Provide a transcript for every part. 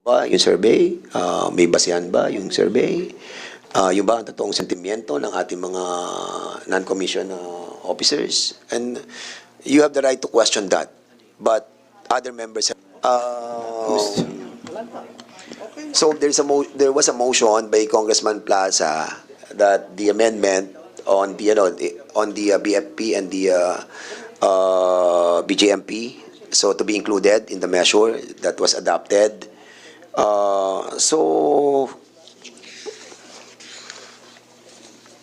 ba yung survey? May basihan ba yung survey? Yung ba ang totoong sentimiento ng ating mga non-commissioned officers? And you have the right to question that. But other members have... So there was a motion by Congressman Plaza that the amendment on the on the BFP and the BJMP, so to be included in the measure that was adopted. So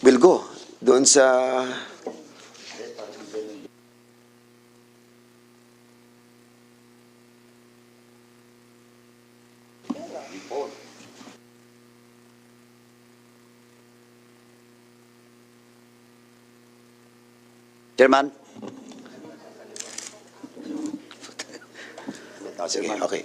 we'll go doon sa Chairman. sige, okay.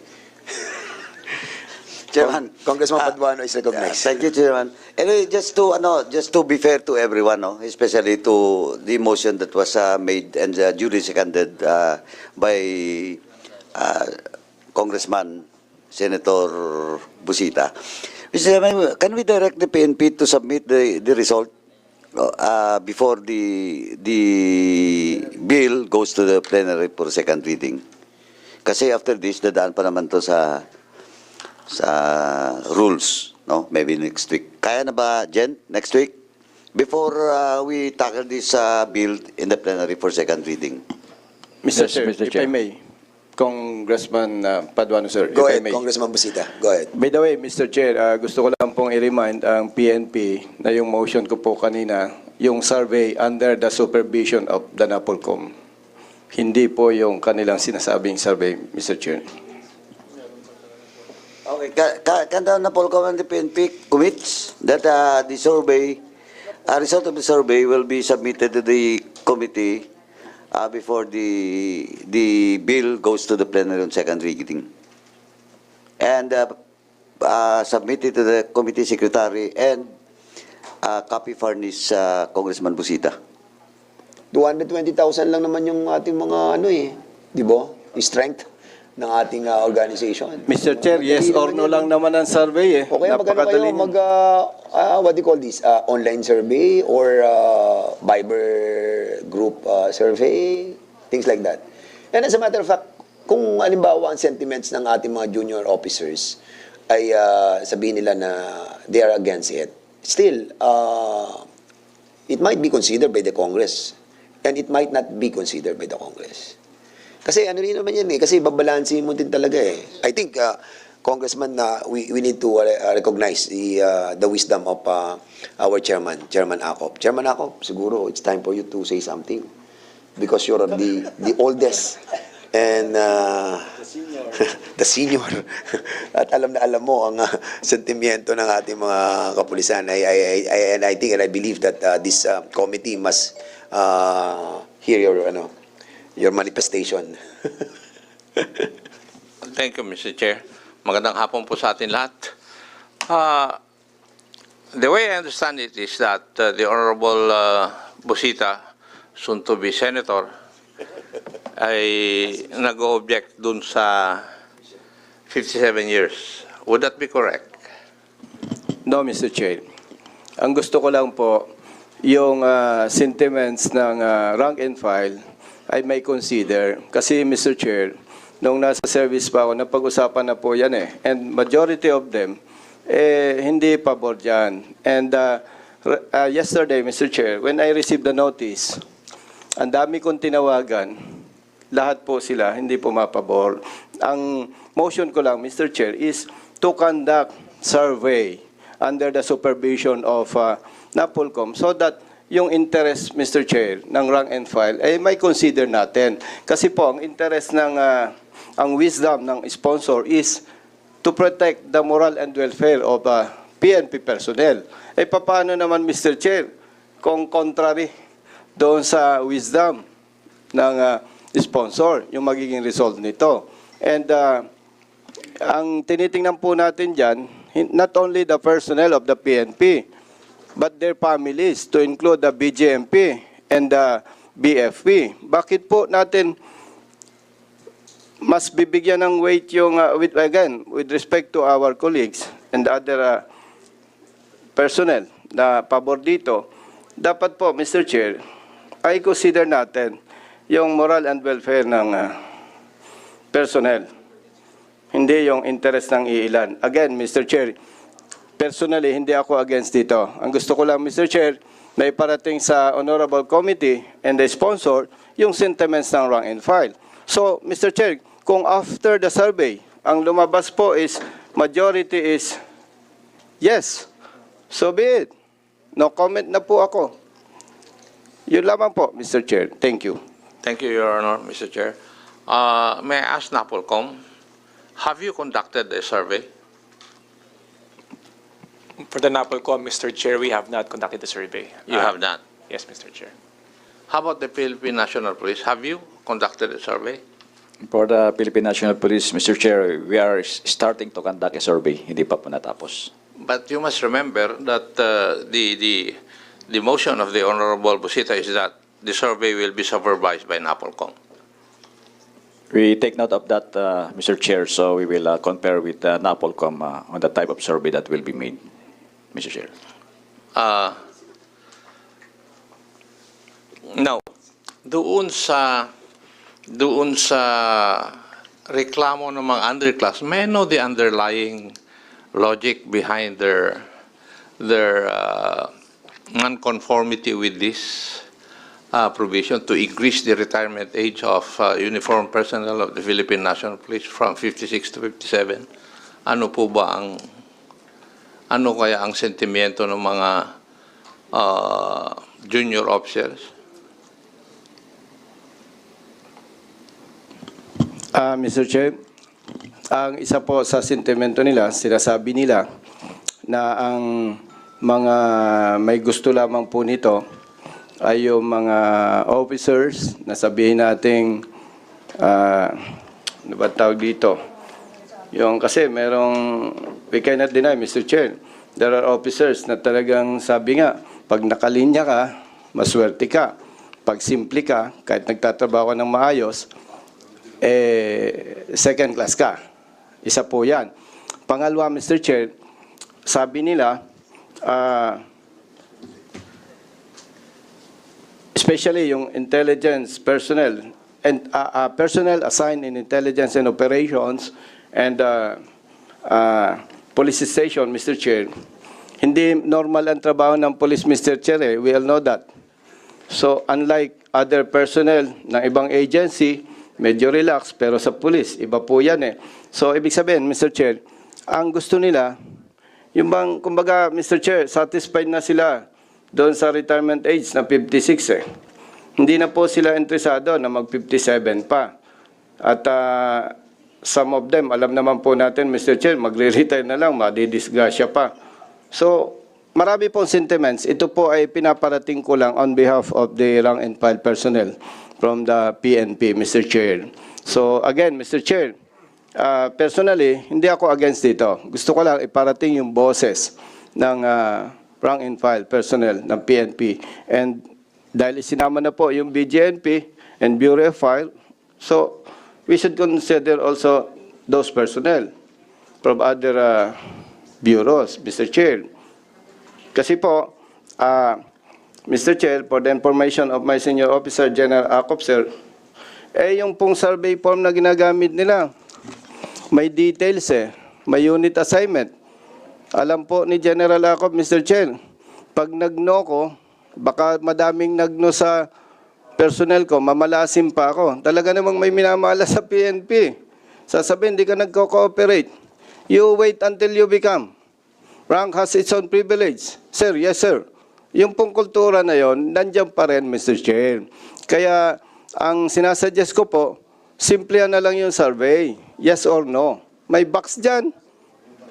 Chairman. Congressman Paduano is recognized. Thank you, Chairman. Anyway, just to be fair to everyone, no, especially to the motion that was made and duly seconded by Congressman Senator Busita. Mr. Chairman, can we direct the PNP to submit the result before the bill goes to the plenary for second reading? Kasi after this, dadaan pa naman to sa rules, no? Maybe next week. Kaya na ba, Jen, next week? Before we tackle this bill in the plenary for second reading. Mr. Yes, Chair, Mr. if Chair. I may, Congressman Paduano, sir, Go if ahead, I may. Congressman Busita. Go ahead. By the way, Mr. Chair, gusto ko lang pong i-remind ang PNP na yung motion ko po kanina, yung survey under the supervision of the NAPOLCOM. Hindi po yung kanilang sinasabing survey, Mr. Chair. Okay, can the NAPOLCOM and the PNP commits that the survey, result of the survey will be submitted to the committee before the bill goes to the plenary on second reading, and submitted to the committee secretary and copy furnish Congressman Busita. 220,000 lang naman yung ating mga di ba? Yung strength ng ating organization. Mr. Chair, yes or no lang naman ang survey eh. O kaya magano kayo what do you call this? Online survey or Viber group survey? Things like that. And as a matter of fact, kung halimbawa ang sentiments ng ating mga junior officers ay sabihin nila na they are against it, still, it might be considered by the Congress and it might not be considered by the Congress. Kasi ano rin naman yan eh, kasi babalansin mo din talaga eh. I think, Congressman, we need to recognize the wisdom of our Chairman Acop. Chairman Acop, siguro it's time for you to say something because you're the oldest and the senior. At alam na alam mo ang sentimiento ng ating mga kapulisan. And I think and I believe that this committee must hear your manifestation. Thank you, Mr. Chair. Magandang hapon po sa atin lahat. The way I understand it is that the Honorable Busita, soon to be Senator, ay nag-object dun sa 57 years. Would that be correct? No, Mr. Chair. Ang gusto ko lang po, yung sentiments ng rank and file ay may consider. Kasi, Mr. Chair, nung nasa service pa ako, napag-usapan na po yan eh. And majority of them, hindi pabor dyan. And yesterday, Mr. Chair, when I received the notice, ang dami kong tinawagan, lahat po sila, hindi po mapabor. Ang motion ko lang, Mr. Chair, is to conduct survey under the supervision of NAPOLCOM so that yung interest, Mr. Chair, ng rank and file, ay may consider natin. Kasi po, ang interest ng, ang wisdom ng sponsor is to protect the moral and welfare of PNP personnel. Eh, paano naman, Mr. Chair, kung contrary doon sa wisdom ng sponsor, yung magiging result nito. And ang tinitingnan po natin dyan, not only the personnel of the PNP, but their families, to include the BJMP and the BFP. Bakit po natin mas bibigyan ng weight yung, with respect to our colleagues and other personnel na pabor dito, dapat po, Mr. Chair, ay consider natin yung moral and welfare ng personnel, hindi yung interest ng iilan. Again, Mr. Chair, personally, hindi ako against dito. Ang gusto ko lang, Mr. Chair, na iparating sa Honorable Committee and the sponsor yung sentiments ng rank and file. So, Mr. Chair, kung after the survey, ang lumabas po is, majority is yes, so be it. No comment na po ako. Yun lamang po, Mr. Chair. Thank you. Thank you, Your Honor, Mr. Chair. May I ask NAPOLCOM, have you conducted a survey? For the NAPOLCOM, Mr. Chair, we have not conducted the survey. You have not. Yes, Mr. Chair. How about the Philippine National Police? Have you conducted a survey? For the Philippine National Police, Mr. Chair, we are starting to conduct a survey. Hindi pa po natapos. But you must remember that the motion of the Honorable Busita is that the survey will be supervised by NAPOLCOM. We take note of that, Mr. Chair, so we will compare with NAPOLCOM on the type of survey that will be made, Mr. Chair. Now, doon sa reklamo ng mga underclass, may I know the underlying logic behind their nonconformity with this provision to increase the retirement age of uniformed personnel of the Philippine National Police from 56 to 57? Ano po ba ano kaya ang sentimiento ng mga junior officers? Mr. Chair, ang isa po sa sentimento nila, sinasabi nila na ang mga may gusto lamang po nito ay yung mga officers na sabihin nating ano ba tawag dito? Yung kasi merong, we cannot deny, Mr. Chair, there are officers na talagang sabi nga, pag nakalinya ka, maswerte ka. Pag simple ka, kahit nagtatrabaho ka ng maayos, second class ka. Isa po yan. Pangalawa, Mr. Chair, sabi nila, especially yung intelligence personnel, and personnel assigned in intelligence and operations and police station, Mr. Chair, hindi normal ang trabaho ng police, Mr. Chair. We all know that. So, unlike other personnel ng ibang agency, medyo relax, pero sa police, iba po yan eh. So, ibig sabihin, Mr. Chair, ang gusto nila, yung bang, kumbaga, Mr. Chair, satisfied na sila doon sa retirement age na 56 eh. Hindi na po sila interesado na mag-57 pa. At some of them, alam naman po natin, Mr. Chair, magre-retire na lang, madidisgrasya pa. So, marami pong sentiments. Ito po ay pinaparating ko lang on behalf of the rank and file personnel from the PNP, Mr. Chair. So, again, Mr. Chair, personally, hindi ako against dito. Gusto ko lang iparating yung boses ng rank and file personnel ng PNP. And dahil sinama na po yung BGNP and Bureau of File, so we should consider also those personnel from other bureaus, Mr. Chair. Kasi po, Mr. Chair, for the information of my senior officer, General Acop, sir, yung pong survey form na ginagamit nila, may details eh, may unit assignment. Alam po ni General Acop, Mr. Chair, pag nag-no ko, baka madaming nag-no sa personnel ko, mamalasim pa ako. Talaga namang may minamala sa PNP. Sasabihin, di ka nagko-cooperate. You wait until you become. Rank has its own privilege. Sir, yes sir. Yung pong kultura na yon, nandiyan pa rin, Mr. Chair. Kaya, ang sinasuggest ko po, simple na lang yung survey. Yes or no. May box dyan.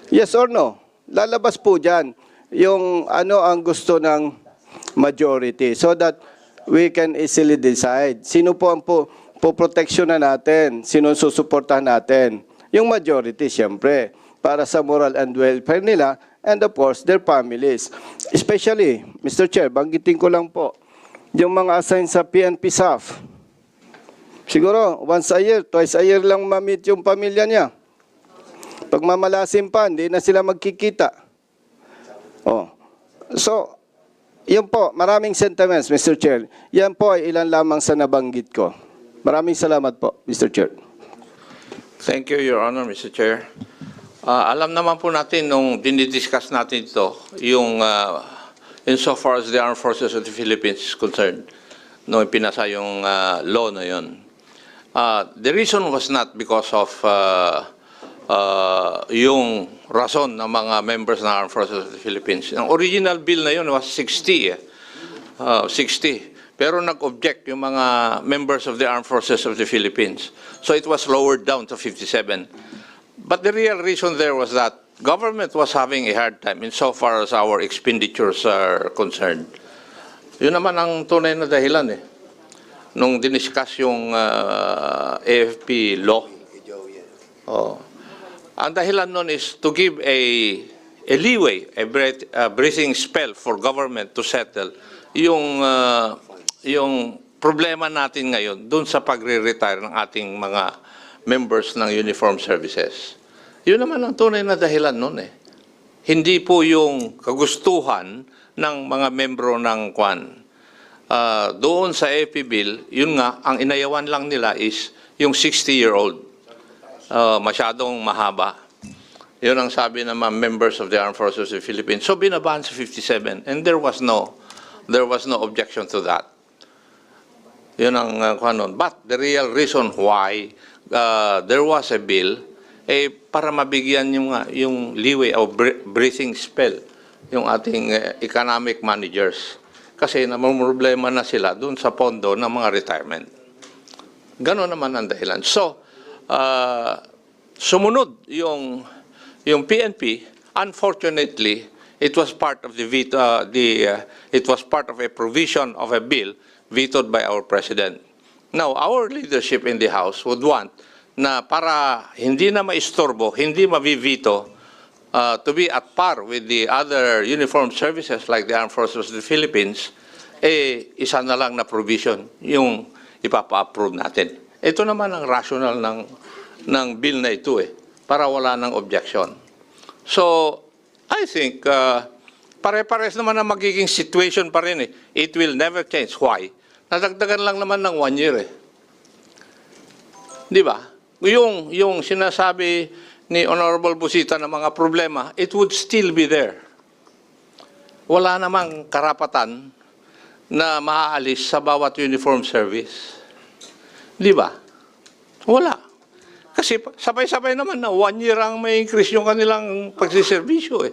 Yes or no. Lalabas po dyan yung ano ang gusto ng majority so that we can easily decide. Sino po ang po-protection na natin? Sino susuportahan natin? Yung majority, siyempre, para sa moral and welfare nila and of course, their families. Especially, Mr. Chair, banggitin ko lang po, yung mga assigned sa PNP SAF. Siguro, once a year, twice a year lang ma-meet yung pamilya niya. Pag mamalasim pa, hindi na sila magkikita. Oh. So, yun po, maraming sentiments, Mr. Chair. Yan po ay ilan lamang sa nabanggit ko. Maraming salamat po, Mr. Chair. Thank you, Your Honor, Mr. Chair. Alam naman po natin nung dinidiscuss natin ito, yung insofar as the Armed Forces of the Philippines is concerned, nung pinasa yung law na yun. The reason was not because of yung rason ng mga members ng Armed Forces of the Philippines. Ang original bill na yun was 60. 60. Pero nag-object yung mga members of the Armed Forces of the Philippines. So it was lowered down to 57. But the real reason there was that government was having a hard time insofar as our expenditures are concerned. Yun naman ang tunay na dahilan eh. Nung diniscuss yung AFP law. Oh. Ang dahilan nun is to give a leeway, a breathing spell for government to settle yung problema natin ngayon dun sa pagre-retire ng ating mga members ng uniformed services. Yun naman ang tunay na dahilan nun eh. Hindi po yung kagustuhan ng mga membro ng Kwan. Doon sa AP bill, yun nga, ang inayawan lang nila is yung 60-year-old. Masyadong mahaba. Yun ang sabi ng mga members of the Armed Forces of the Philippines. So binabaan sa 57 and there was no objection to that. Yun ang kanon. But the real reason why there was a bill para mabigyan yung leeway o breathing spell yung ating economic managers. Kasi namumroblema na sila dun sa pondo ng mga retirement. Ganon naman ang dahilan. So, sumunod yung PNP. Unfortunately, it was part of it was part of a provision of a bill vetoed by our president. Now, our leadership in the House would want na para hindi na maistorbo, hindi mabivito, to be at par with the other uniformed services like the Armed Forces of the Philippines, isa na lang na provision yung ipapa-approve natin. Ito naman ang rational ng bill na ito para wala ng objection. So, I think, pare-pares naman ang magiging situation pa rin It will never change. Why? Nadagdagan lang naman ng 1 year Di ba? Yung sinasabi ni Honorable Busita ng mga problema, it would still be there. Wala namang karapatan na maaalis sa bawat uniform service. Di ba? Wala. Kasi sabay-sabay naman na 1 year ang may increase yung kanilang pagsiservisyo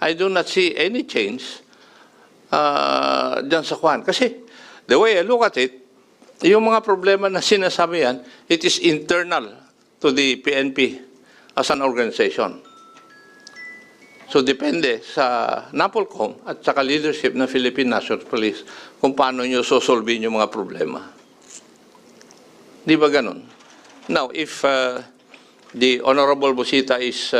I do not see any change dyan sa Kwan. Kasi the way I look at it, yung mga problema na sinasabi yan, it is internal to the PNP as an organization. So depende sa NAPOLCOM at saka leadership ng Philippine National Police kung paano nyo sosolvin yung mga problema. Di ba ganun? Now, if the Honorable Busita is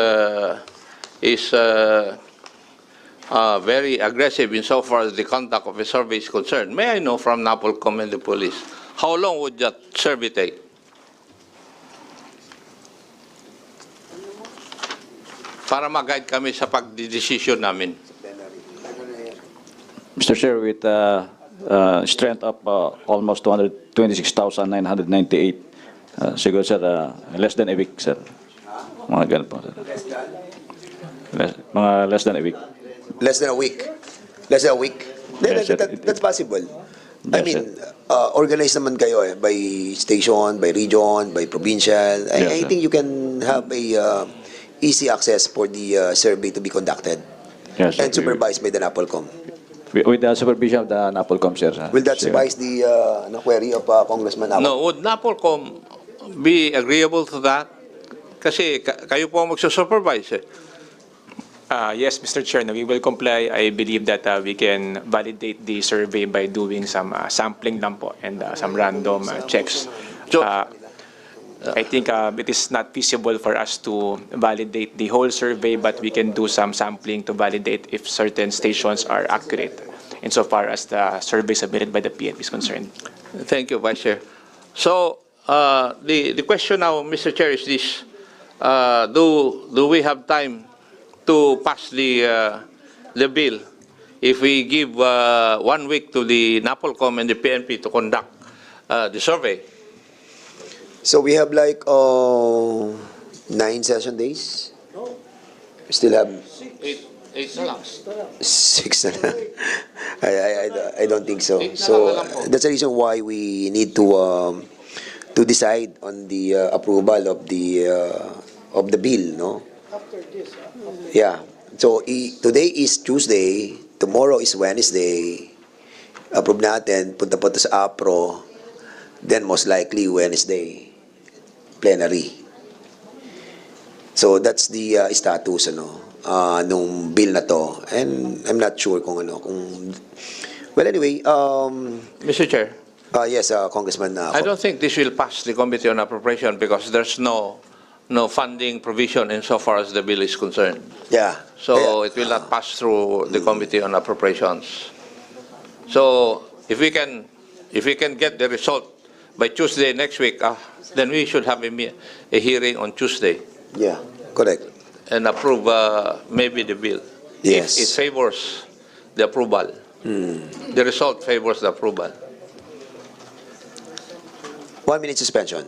very aggressive insofar as the conduct of a survey is concerned, may I know from NAPOLCOM and the police, how long would that survey take? Para mag-guide kami sa pagdidesisyon namin. Mr. Chair, with strength of almost 226,998, siguro, sir, less than a week, sir. Mga ganun po, sir. Mga less than a week. Less than a week. Less than a week. Yes, sir. That's possible. I Yes, mean, sir. organized naman kayo by station, by region, by provincial. Yes, I sir. think you can have a easy access for the survey to be conducted Yes, sir. and supervised by the NAPOLCOM. With the supervision of the NAPOLCOM, sir. Will that Sir. suffice the query of Congressman Abad? No, would NAPOLCOM be agreeable to that? Kasi kayo po ang magsusupervise Yes, Mr. Chair, we will comply. I believe that we can validate the survey by doing some sampling lang po and some random checks. So- I think it is not feasible for us to validate the whole survey, but we can do some sampling to validate if certain stations are accurate insofar as the survey submitted by the PNP is concerned. Thank you, Vice Chair. So, the question now, Mr. Chair, is this: do we have time to pass the bill if we give 1 week to the NAPOLCOM and the PNP to conduct the survey? So we have like 9 session days. We still have Eight na lang. 6 na lang. I don't think so. 8 na So lang po. that's the reason why we need to decide on the approval of the bill, no? Yeah. So today is Tuesday, tomorrow is Wednesday. Approve natin, punta po ito sa APRO, then most likely Wednesday, plenary. So that's the status, nung bill na to. And I'm not sure kung well, anyway, Mr. Chair, yes, Congressman. I don't think this will pass the Committee on Appropriation because there's no funding provision insofar as the bill is concerned. Yeah. So it will not pass through the Committee on Appropriations. So if we can get the result by Tuesday next week, then we should have a hearing on Tuesday Yeah, correct. and approve maybe the bill. Yes. If it favors the approval. The result favors the approval. 1 minute suspension.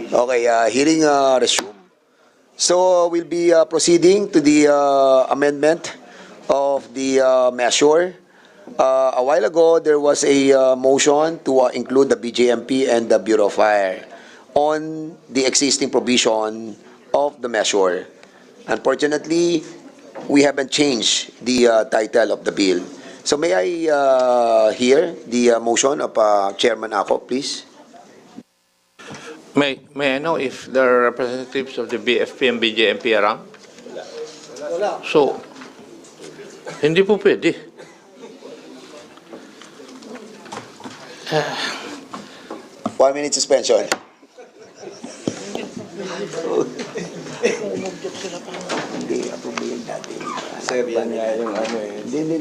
Okay, hearing resume. So we'll be proceeding to the amendment of the measure A while ago, there was a motion to include the BJMP and the Bureau of Fire on the existing provision of the measure. Unfortunately, we haven't changed the title of the bill. So may I hear the motion of Chairman Ako, please? May I know if there are representatives of the BFP and BJMP around? So, hindi po pwede. 1 minute suspension. Hindi, approve yun dati. Sir, yan nga yung ano eh. Hindi.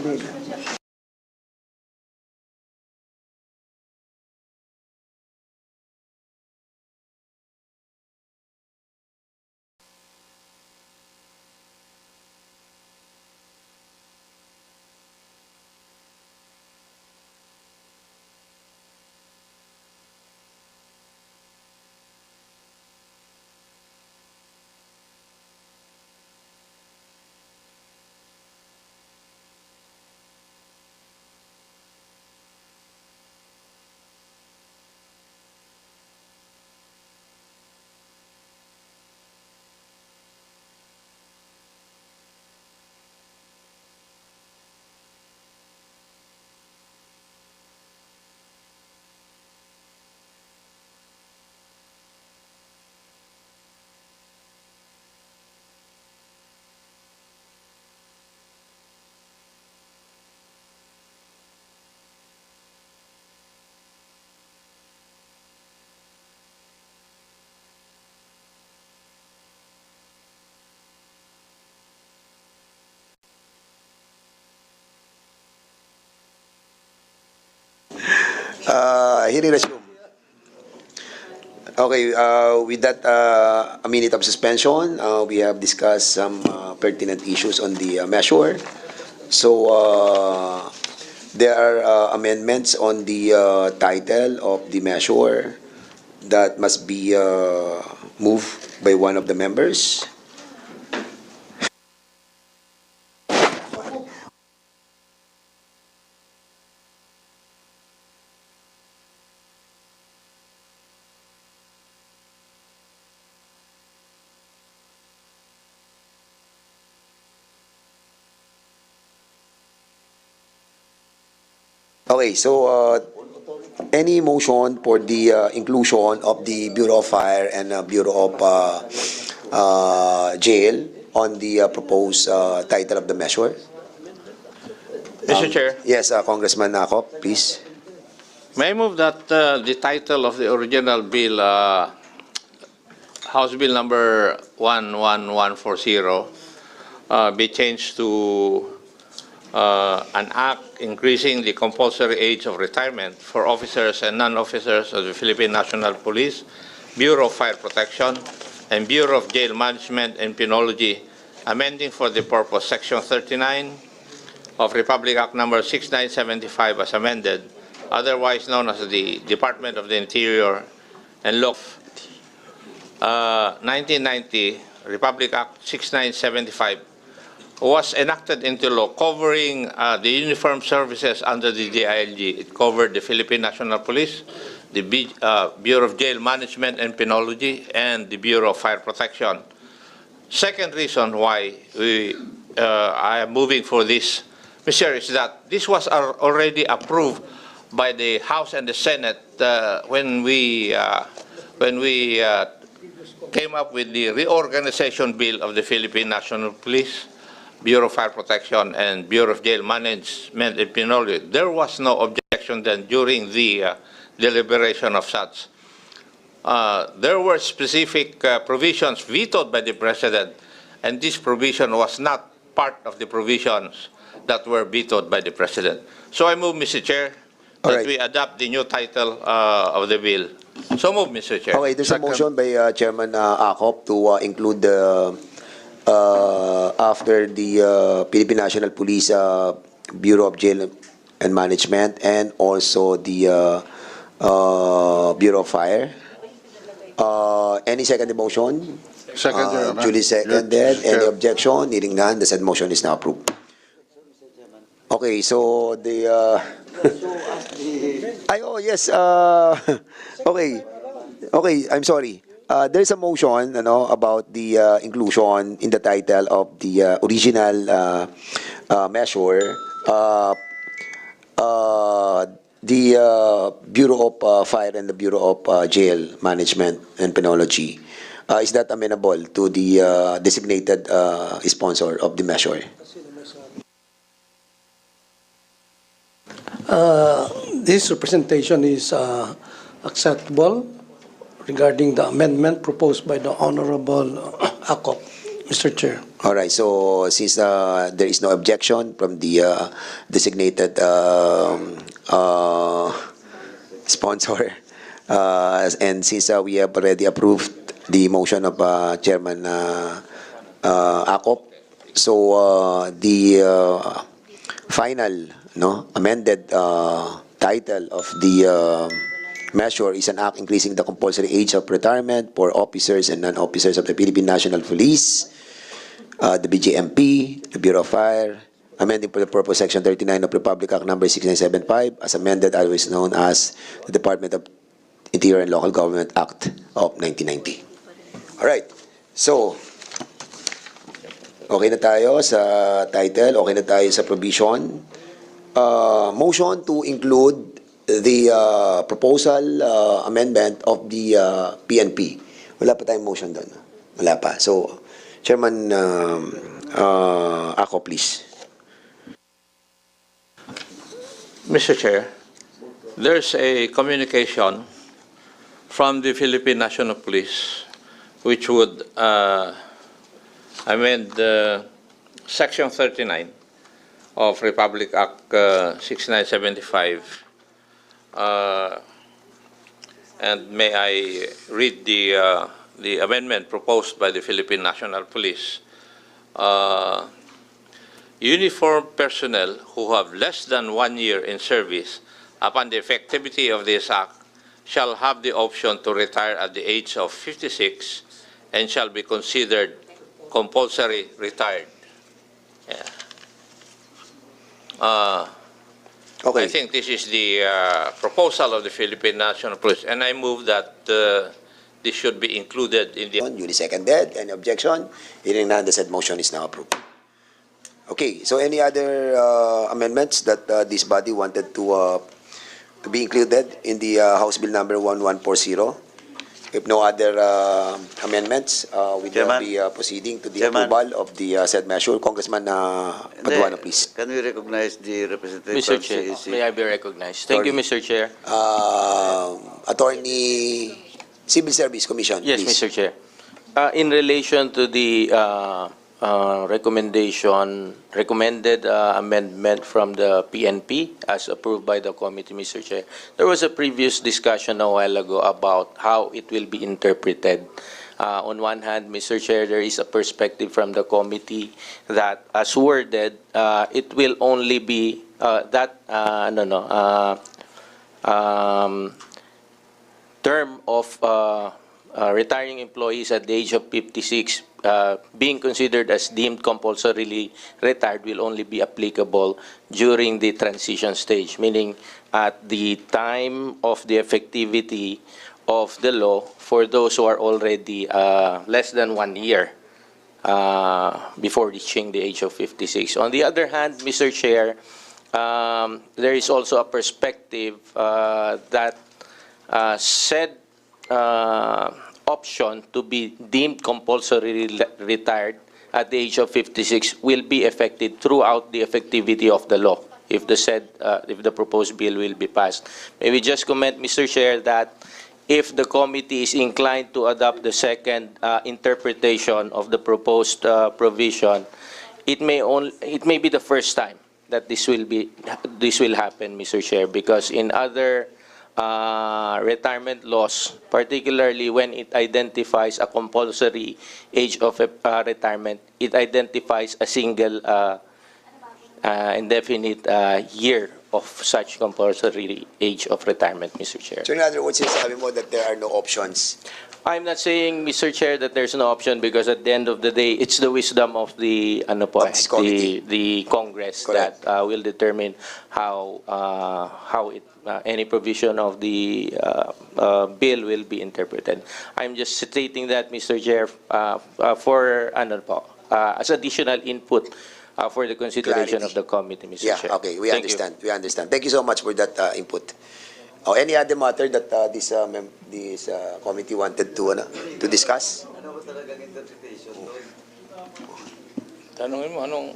Hearing resume. Okay, with that, a minute of suspension, we have discussed some pertinent issues on the measure. So, there are amendments on the title of the measure that must be moved by one of the members. Okay, so any motion for the inclusion of the Bureau of Fire and Bureau of Jail on the proposed title of the measure? Mr. Chair, Yes, Congressman Ako, please. may I move that the title of the original bill, House Bill number 11140, be changed to an act increasing the compulsory age of retirement for officers and non-officers of the Philippine National Police, Bureau of Fire Protection, and Bureau of Jail Management and Penology, amending for the purpose Section 39 of Republic Act number 6975 as amended, otherwise known as the Department of the Interior and Law. 1990, Republic Act 6975 was enacted into law covering the uniformed services under the DILG. It covered the Philippine National Police, the Bureau of Jail Management and Penology, and the Bureau of Fire Protection. Second reason why I am moving for this, Mr. is that this was already approved by the House and the Senate when we came up with the reorganization bill of the Philippine National Police, Bureau of Fire Protection, and Bureau of Jail Management and Penology. There was no objection then during the deliberation of such. There were specific provisions vetoed by the President, and this provision was not part of the provisions that were vetoed by the President. So I move, Mr. Chair, that Alright. we adopt the new title of the bill. So move, Mr. Chair. Okay, there's a motion by Chairman Akop to include the after the Philippine National Police Bureau of Jail and Management and also the Bureau of Fire. Any second motion? Second, Your Honor. Duly seconded. Yes, Any Chair. objection? Hearing none, the said motion is now approved. Okay, so the yes, okay. Okay, I'm sorry. There's a motion about the inclusion in the title of the original measure, the Bureau of Fire and the Bureau of Jail Management and Penology. Is that amenable to the designated sponsor of the measure? This representation is acceptable regarding the amendment proposed by the Honorable Akop, Mr. Chair. All right. So since there is no objection from the designated sponsor, and since we have already approved the motion of Chairman Akop, so the final amended title of the measure is an act increasing the compulsory age of retirement for officers and non-officers of the Philippine National Police, the BJMP, the Bureau of Fire, amending for the purpose Section 39 of Republic Act Number 6975, as amended, otherwise known as the Department of Interior and Local Government Act of 1990. All right. So, okay na tayo sa title, okay na tayo sa provision. Motion to include the proposal amendment of the PNP. Wala pa tayong motion doon. Wala pa. So, Chairman Ako, please. Mr. Chair, there's a communication from the Philippine National Police which would amend Section 39 of Republic Act 6975. And may I read the amendment proposed by the Philippine National Police? Uniformed personnel who have less than 1 year in service upon the effectivity of this act shall have the option to retire at the age of 56 and shall be considered compulsory retired. Yeah. Okay. I think this is the proposal of the Philippine National Police, and I move that this should be included in the... Duly seconded. Any objection? Hearing none, the said motion is now approved. Okay, so any other amendments that this body wanted to be included in the House Bill number 1140? If no other amendments, we will Chairman. be proceeding to the Chairman. approval of the said measure. Congressman Paduano, please. Can we recognize the representative Mr. from Chair, CEC? may I be recognized? Thank you, Mr. Chair. Attorney Civil Service Commission, Yes, please. Mr. Chair. In relation to the recommended amendment from the PNP as approved by the committee, Mr. Chair, there was a previous discussion a while ago about how it will be interpreted. On one hand, Mr. Chair, there is a perspective from the committee that, as worded, it will only be term of retiring employees at the age of 56 being considered as deemed compulsorily retired will only be applicable during the transition stage, meaning at the time of the effectivity of the law for those who are already less than 1 year before reaching the age of 56. On the other hand, Mr. Chair, there is also a perspective that said option to be deemed compulsory retired at the age of 56 will be effective throughout the effectivity of the law if the proposed bill will be passed. May we just comment, Mr. Chair, that if the committee is inclined to adopt the second interpretation of the proposed provision, it may be the first time that this will happen, Mr. Chair, because in other retirement laws, particularly when it identifies a compulsory age of retirement, it identifies a single indefinite year of such compulsory age of retirement, Mr. Chair. So in other words, sinasabi mo that there are no options I'm not saying, Mr. Chair, that there's no option because at the end of the day, it's the wisdom of the Of this committee. the Congress Correct. that will determine how any provision of the bill will be interpreted. I'm just stating that, Mr. Chair, for as additional input for the consideration Clarity. of the committee, Mr. Yeah, Chair. okay, we Thank you. understand. We understand. Thank you so much for that input. Oh, any other matter that this committee wanted to discuss? Tanungin mo, anong...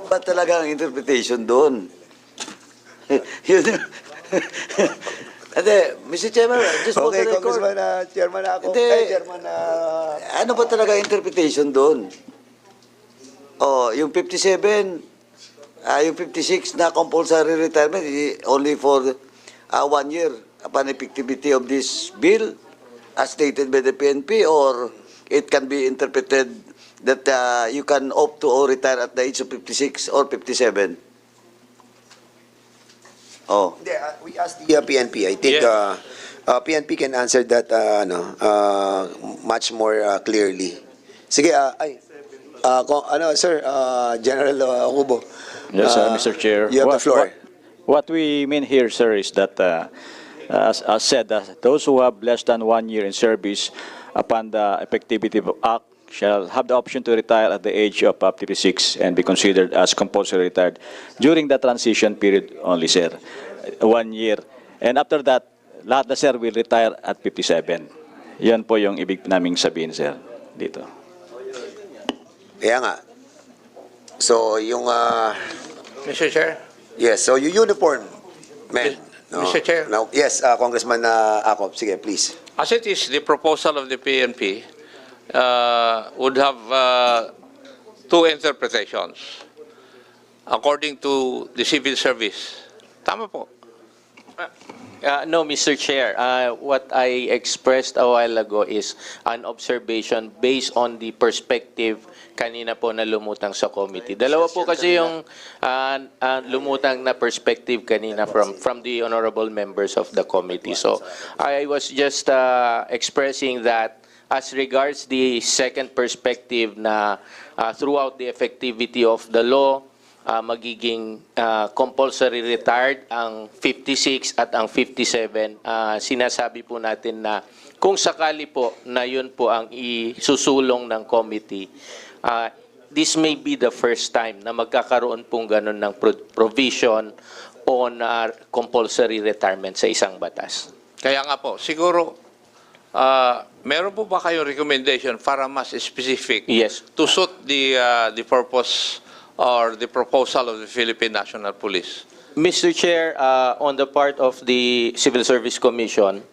Ba talaga ang interpretation doon? Yun. Ate, Mr. Chairman, just for Okay, the record. Congressman, Chairman ako. Hindi. Chairman, Ano ba talaga ang interpretation doon? Oh, yung 57, yung 56 na compulsory retirement only for 1 year upon effectivity of this bill as stated by the PNP, or it can be interpreted that you can opt to retire at the age of 56 or 57? Oh. Hindi, we asked the PNP. I think Yeah. PNP can answer that much more clearly. Sige, sir, General Okubo. Yes, Mr. Chair. You have the floor. What we mean here, sir, is that, as said, those who have less than 1 year in service upon the effectivity of Act shall have the option to retire at the age of 56 and be considered as compulsory retired during the transition period only, sir. 1 year. And after that, lahat na, sir, will retire at 57. Yan po yung ibig naming sabihin, sir, dito. Kaya nga. So, yung... Mr. Chair? yes, so yung uniform, man. Mr. Chair? No, yes, Congressman Acop. Sige, please. As it is, the proposal of the PNP would have two interpretations according to the civil service. Tama po. No, Mr. Chair. What I expressed a while ago is an observation based on the perspective kanina po na lumutang sa committee. Dalawa po kasi yung lumutang na perspective kanina from the honorable members of the committee. So I was just expressing that as regards the second perspective na throughout the effectivity of the law, magiging compulsory retired ang 56 at ang 57. Sinasabi po natin na kung sakali po na yun po ang isusulong ng committee, this may be the first time na magkakaroon pong ganun ng provision on compulsory retirement sa isang batas. Kaya nga po, siguro, meron po ba kayong recommendation para mas specific Yes. to suit the purpose or the proposal of the Philippine National Police? Mr. Chair, on the part of the Civil Service Commission,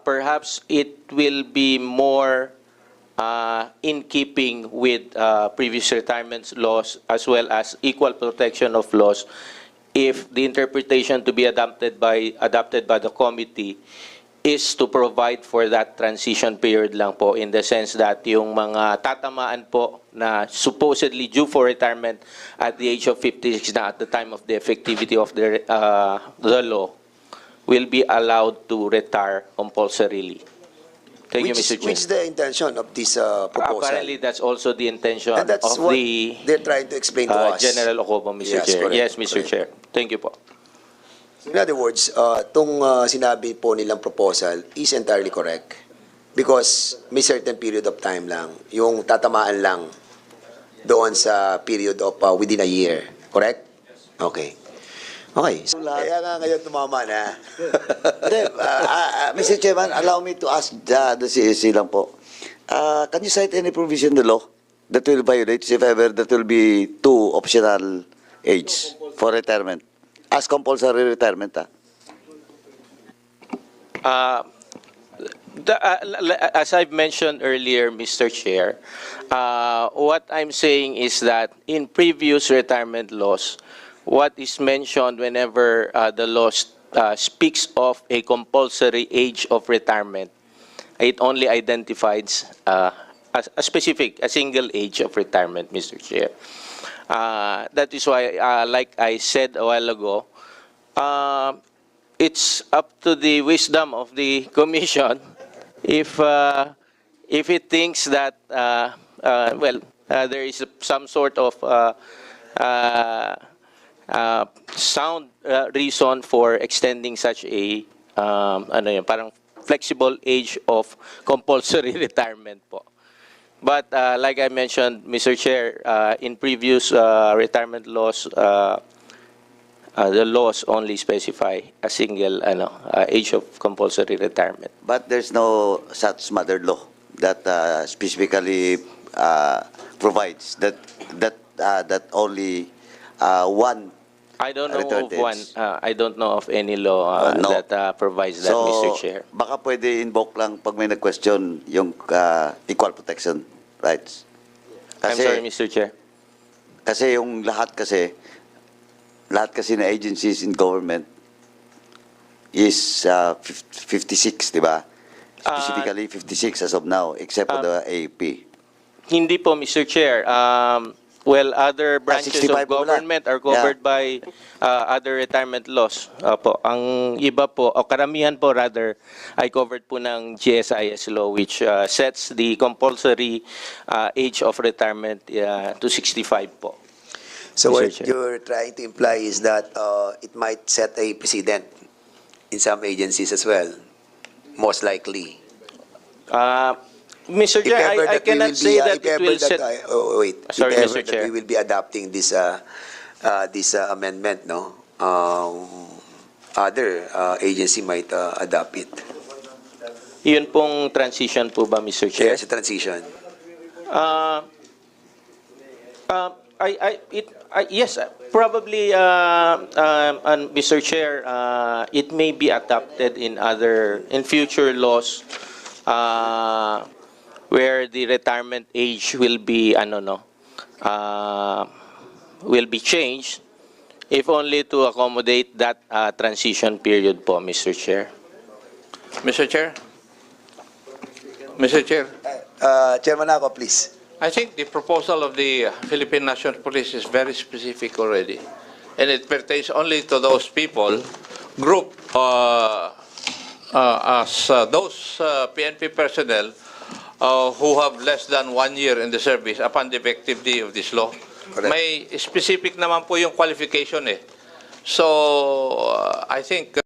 perhaps it will be more in keeping with previous retirement laws as well as equal protection of laws if the interpretation to be adopted by the committee is to provide for that transition period lang po, in the sense that yung mga tatamaan po na supposedly due for retirement at the age of 56 na at the time of the effectivity of the law will be allowed to retire compulsorily. Thank you, Mr. Chair. Which is the intention of this proposal? Apparently, that's also the intention And that's of what the they're trying to explain to us. General Ocobo, Mr. Yes, Chair. correct, Yes, Mr. correct. Chair. Thank you po. In other words, itong sinabi po nilang proposal is entirely correct because may certain period of time lang, yung tatamaan lang doon sa period of within a year. Correct? Okay. Okay. So, kaya nga ngayon tumama na. Mr. Chairman, allow me to ask the CAC lang po. Can you cite any provision in the law that will violate, if ever, that will be two optional age for retirement? As compulsory retirement, As I've mentioned earlier, Mr. Chair, what I'm saying is that in previous retirement laws, what is mentioned whenever the law speaks of a compulsory age of retirement, it only identifies a single age of retirement, Mr. Chair. That is why, like I said a while ago, it's up to the wisdom of the Commission if it thinks that there is some sort of sound reason for extending such a parang flexible age of compulsory retirement po. But like I mentioned, Mr. Chair, in previous retirement laws, the laws only specify a single age of compulsory retirement. But there's no such mother law that specifically provides that only one. I don't know return of one. dates. I don't know of any law No. that provides that, So, Mr. Chair. baka pwede invoke lang pag may nag-question yung equal protection rights. I'm sorry, Mr. Chair. Kasi yung lahat kasi na agencies in government is 56, di ba? Specifically 56 as of now, except for the AAP. Hindi po, Mr. Chair. Other branches 65 of government are covered by other retirement laws. Po. Ang iba po, o karamihan po rather, ay covered po ng GSIS law, which sets the compulsory age of retirement to 65 po. So Mr. what Chair. you're trying to imply is that it might set a precedent in some agencies as well, most likely. Mr. If Chair, ever I that we cannot will say be, that if it ever will that set... Sorry, if ever Mr. that Chair. we will be adopting this amendment, no, other agency might adopt it. Yun pong transition po ba, Mr. Chair? Yes, a transition. Yes, probably, and Mr. Chair, it may be adopted in future laws where the retirement age will be, will be changed, if only to accommodate that transition period po, Mr. Chair. Mr. Chair? Mr. Chair, Chairman Ako, please. I think the proposal of the Philippine National Police is very specific already. And it pertains only to those people grouped as those PNP personnel who have less than 1 year in the service upon the effective day of this law. Correct. May specific naman po yung qualification eh. So, I think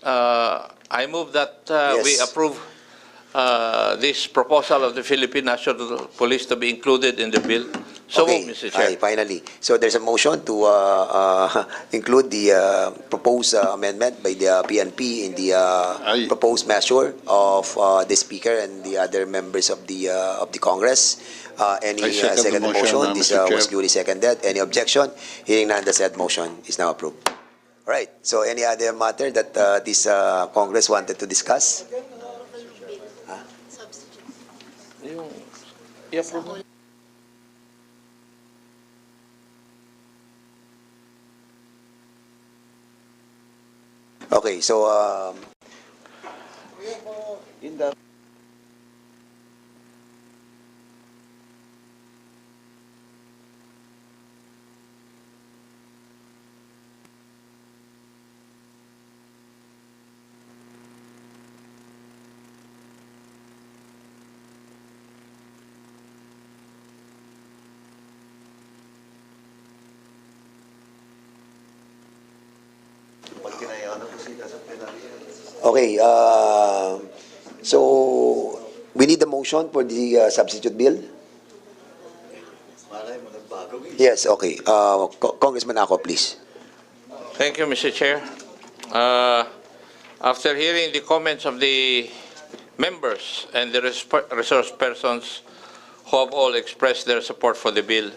I move that we Yes. approve this proposal of the Philippine National Police to be included in the bill. So Okay, move, Mr. Chair. finally. So there's a motion to include the proposed amendment by the PNP in the proposed measure of the Speaker and the other members of the Congress. Any I second the second motion, motion? This Mr. Chair. was duly seconded. Any objection? Hearing none, the said motion is now approved. All right. So any other matter that this Congress wanted to discuss? Okay, so okay, so we need a motion for the substitute bill. Yes, okay. Congressman Ako, please. Thank you, Mr. Chair. After hearing the comments of the members and the resource persons who have all expressed their support for the bill,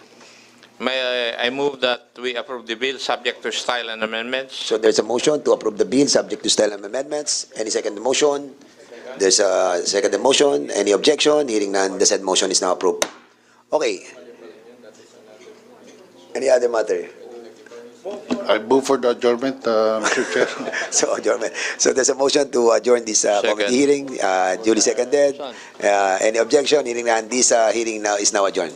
may I move that we approve the bill subject to style and amendments? So there's a motion to approve the bill subject to style and amendments. Any second motion? There's a second motion. Any objection? Hearing none, the said motion is now approved. Okay. Any other matter? I move for the adjournment, Mr. Chair. So adjournment. So there's a motion to adjourn this committee hearing, duly seconded. Any objection? Hearing none, this hearing now is now adjourned.